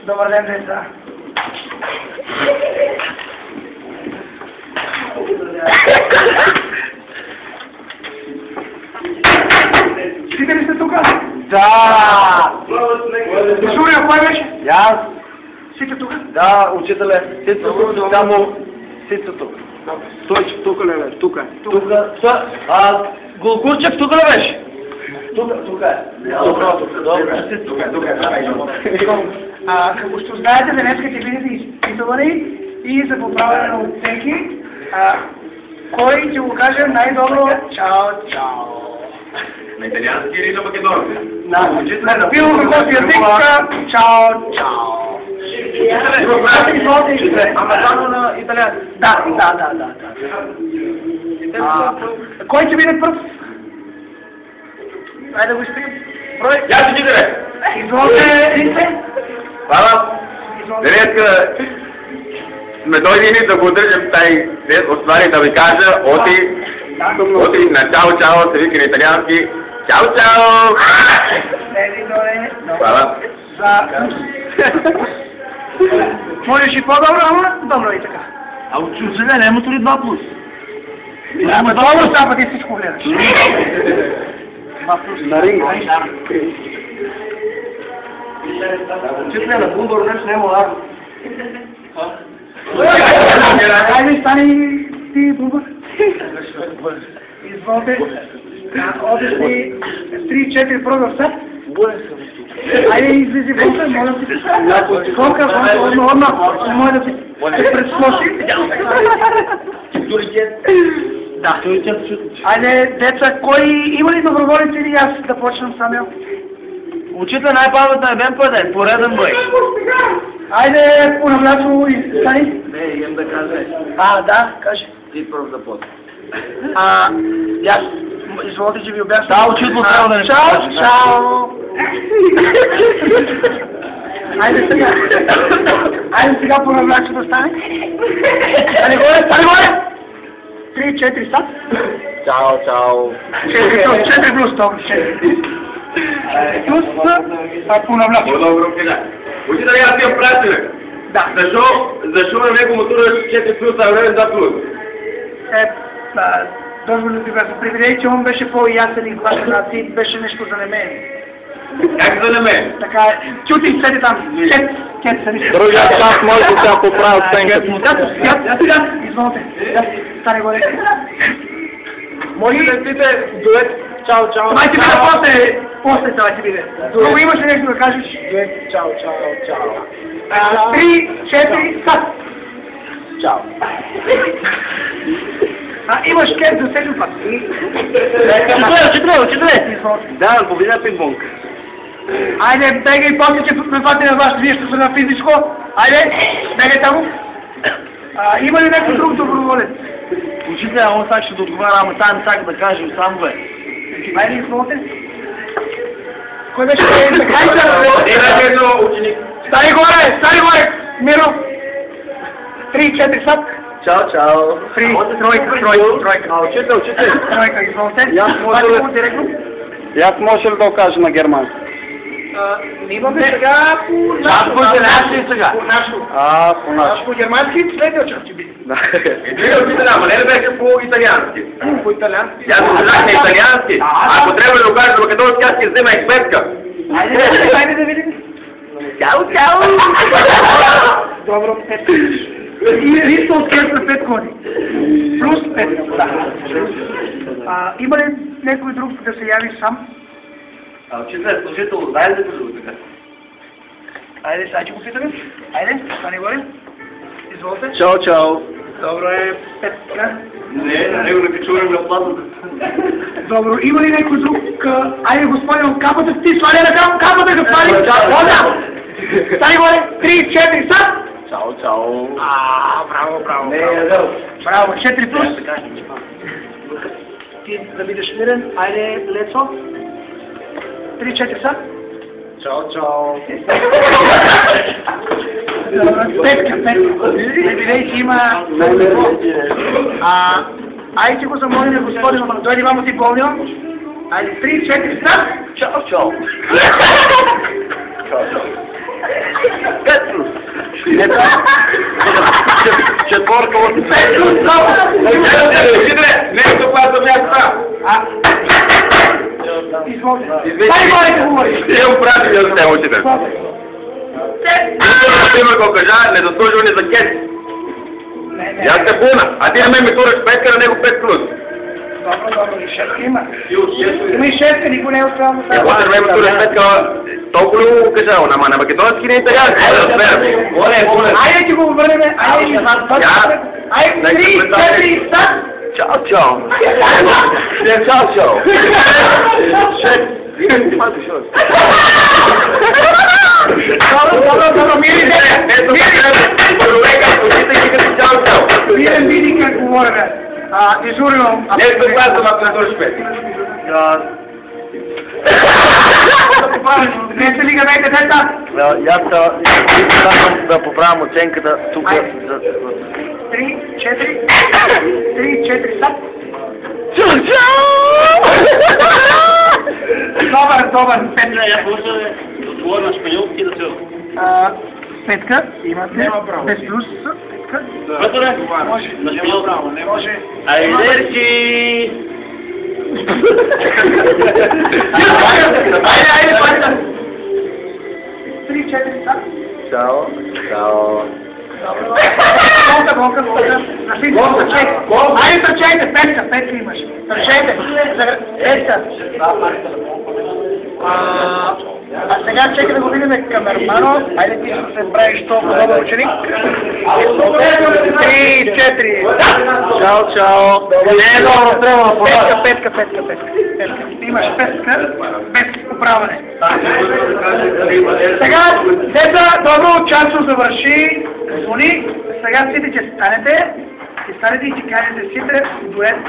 Dobar dan, deca. Sите ли сте тука? Да! Шурия, кой беше? Аз? Сите тука? Да, учителе. Сите тук, само сите тук. Стойчев, тука ли беше? Тука. Тука, Голкурчев тук ли беше? Тук е. Добре. Като ще знаете, днес ще видите изпитване и за поправяне на оценки. Кой ще го каже най-добро? Чао. На италиански или на македонски? На било какво си език, чао. Ама само на италиански. Да. Кой ще биде пръв? Айде да го изпием. Брой. Я си читаме! Излозе Рице. Пава, днеска сме дойдени да го държим тази отвари да ви кажа оти на чао, се вика на италиански. Чао! Пава. Можеш и по-добро, ама добро и така. А от чуждане нямато ли 2+? Ама добро са, пък и всичко гледаш. На ринга. Числя на Бумбър, нещо не е мога. Хайде, стани ти, Бумбър. Изволте. Одеш ли 3-4 продавца? Айде, излизи вънка, моля ти. Вънка, не може да ти предслоши. Да. Айде, деца, кой има ли доброволец или аз да почнем самия? Учител най-паметна е ден по ден, пореден бой. Айде, по-наблячо и стани. Не, имам да кажа. Да, кажи. Ти пръв да после. Аз, изволите, че ви обясня. Да, учител трябва да не Чао! Айде сега по-наблячо да стане. Стани горе! 3-4 са. Чао. 4 плюс, добре, 4. Плюс по-наблячо. По-добро кида. Учител, аз ти пращаме. Да. Защо на него мотора 4 плюс, а време 2 плюс? Дозволно ти бяха привидей, че он беше по-ясен и гласен, а ти беше нещо за немен. Как за мен? Така е. Чути, седи там. Кет, седи. Другия част може да се поправи оценката. Изволте. Стане горе. Може да пите дует. Чао. Давай ти биде после давай ти биде. Друго имаш ли нещо да кажеш? Дует, чао. 3, 4, сад. Чао. Имаш кет за всеки път. Учителе. Да, победа пинг-понг. Айде, бегай после, че ме фати на вас, вие ще са на физическо. Айде, бегай там. Има ли някой друг доброволец? Учителя, он сега ще да отговаря, ама там чака да кажем сам бе. Айде, използвате. Кой беше? Ученик. Стани горе! Миро! 3-4 сад. Чао. Тройка. Учител. Тройка, изволте. Аз може ли да го кажа на германски? Имаме сега по нашо. По нашо. По германски следния час ще биде. Ама не беше по италиански. По италиански. Аз го казах на италиански. Ако трябва да го кажа на македонски, аз ще взема експертка. Айде да видим. Чао. Добро, 5. И Ристо откъсна 5 кони. Плюс 5. Има ли някой друг да се яви сам? Учителя, служител, знае ли да го така? Айде, сега че го питаме. Айде, стани горе. Изволте. Чао. Добро е 5. Не, на него не ти чувам на платата. Добро, има ли някой друг? Айде, господин, капата ти, сваля ръка, капата да свали. Вода! Стани горе, 3, 4, са! Чао. Браво. Браво, 4 плюс. ти да бидеш мирен. Айде, Лецо. 3-4 са. Чао, чао. Петка. Видейте, има... Айде го замолим, господин, дойде мамо ти болнио. Айде, 3-4 са. Чао, чао. Петрус. Четворка от Петрус, само! Нещо, което място. Изволите. Дай говори. Ти оправи да сте учител. Например, го кажа, незаслужено ни за кет. Я сте пуна, а ти на мен ми тураш 5, на него 5 плюс. Добро, и 6 има. Има и 6, никой не е успял да Я на мен ми тураш 5, толкова ли го кажа, на македонски не италиански, да разберем. Айде ти го върнем, айде 3-4 са. Чао, чао. Чао, чао. Добро, мирен види как говорим. Дежурно. Нещо казвам, ако не дойдеш 5. Не се ли гавете, деца? Аз да поправям оценката тук. 3-4 са. Добър, Петка. Я може да отговоря на шпаньолски да се... Петка, имате, без плюс, Петка. Петър, Може. на шпаньолски. Може. Айдерчи! Айде, 3-4 са. Чао, чао. Болка. Айде, тръчайте, Петка имаш. Тръчайте. Петка. А сега чекай да го видим камермано. Айде ти ще се правиш толкова добър ученик. 3-4. Чао. Не е добро трябва да Петка. Имаш Петка без поправане. Сега, деца, добро, часо завърши. Звони. Сега сите ще станете. И ще кажете сите дует.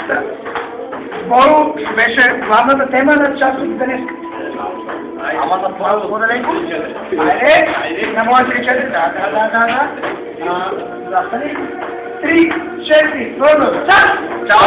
Боро беше главната тема на част от днес. Ама за това споделен. Айде, на моя 3-4. Да. Застани. 3-4. Чао!